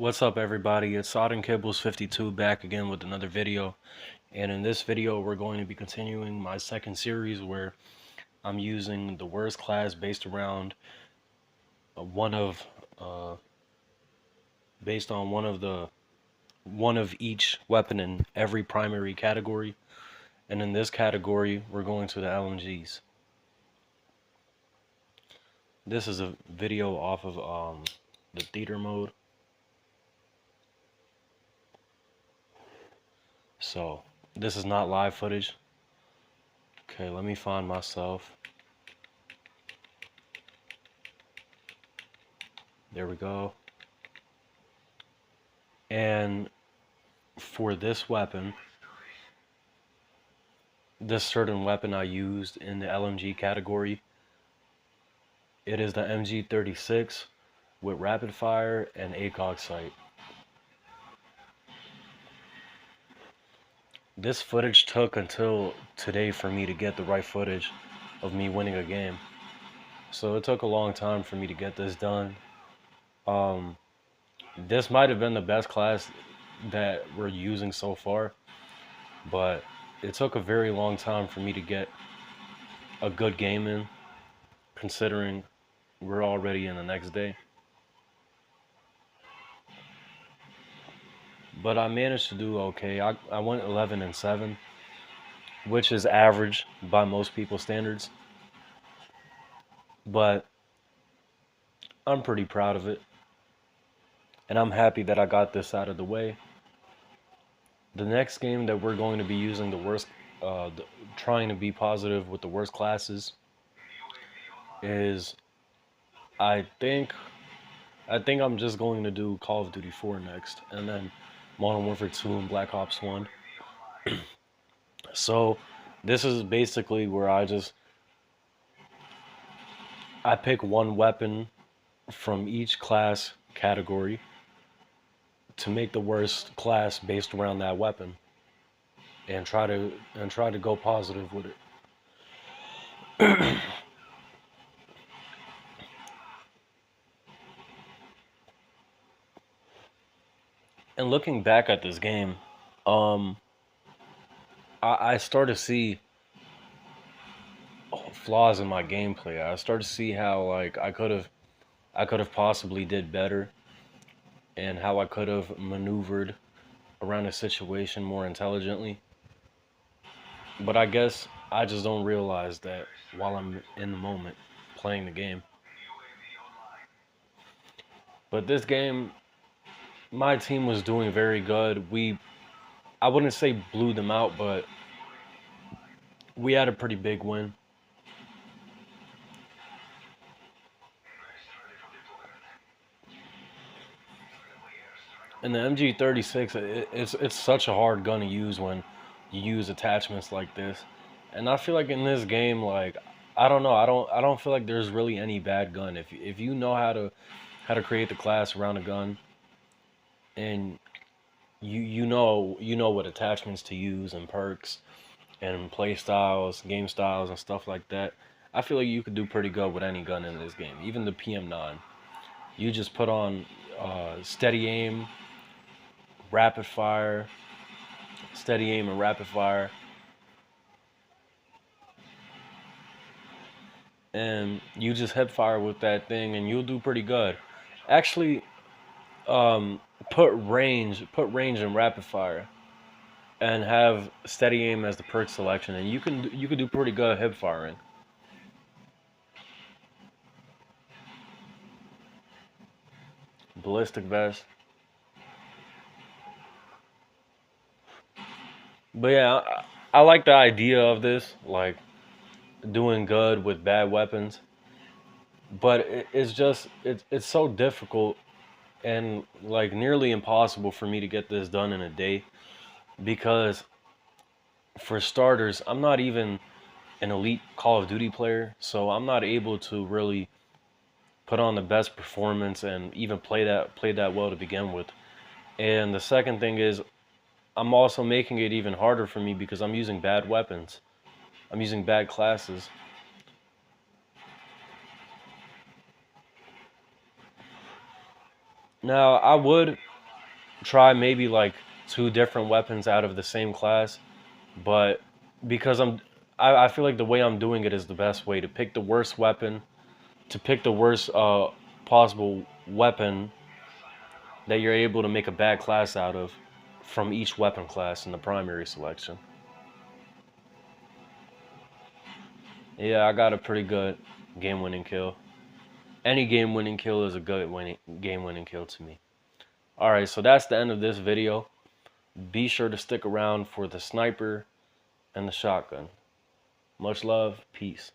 What's up, everybody? It's Sod and Kibbles 52 back again with another video. And in this video, we're going to be continuing my second series where I'm using the worst class based around one of based on one of each weapon in every primary category. And in this category, we're going to the LMGs. This is a video off of the theater mode. So this is not live footage. Okay, let me find myself. There we go. And for this weapon, this certain weapon I used in the LMG category, it is the MG36 with rapid fire and ACOG sight. This footage took until today for me to get the right footage of me winning a game. So it took a long time for me to get this done. This might have been the best class that we're using so far, but it took a very long time for me to get a good game in, considering we're already in the next day. But I managed to do okay. I went 11-7, which is average by most people's standards. But I'm pretty proud of it. And I'm happy that I got this out of the way. The next game that we're going to be using trying to be positive with the worst classes is, I think I'm just going to do Call of Duty 4 next, and then Modern Warfare 2 and Black Ops 1. So this is basically where I pick one weapon from each class category to make the worst class based around that weapon, and try to go positive with it. And looking back at this game, I start to see flaws in my gameplay. I start to see how, like, I could have possibly did better, and how I could have maneuvered around a situation more intelligently. But I guess I just don't realize that while I'm in the moment playing the game. But this game, my team was doing very good. I wouldn't say blew them out, but we had a pretty big win. And the MG36, it's such a hard gun to use when you use attachments like this. And I feel like in this game, like, I don't know, I don't feel like there's really any bad gun. If you know how to create the class around a gun, and you know what attachments to use and perks and play styles, game styles and stuff like that, I feel like you could do pretty good with any gun in this game, even the PM9. You just put on steady aim, rapid fire, steady aim and rapid fire, and you just hip fire with that thing and you'll do pretty good. Actually, put range in rapid fire and have steady aim as the perk selection, and you can do pretty good hip firing. Ballistic vest. But yeah, I like the idea of this, like, doing good with bad weapons. But it's so difficult and, like, nearly impossible for me to get this done in a day, because for starters, I'm not even an elite Call of Duty player, so I'm not able to really put on the best performance and even play that well to begin with. And the second thing is, I'm also making it even harder for me because I'm using bad weapons. I'm using bad classes. Now, try maybe like two different weapons out of the same class, but because I feel like the way I'm doing it is the best way to pick the worst weapon, to pick the worst possible weapon that you're able to make a bad class out of from each weapon class in the primary selection. Yeah, I got a pretty good game-winning kill. Any game-winning kill is a good game-winning kill to me. All right, so that's the end of this video. Be sure to stick around for the sniper and the shotgun. Much love. Peace.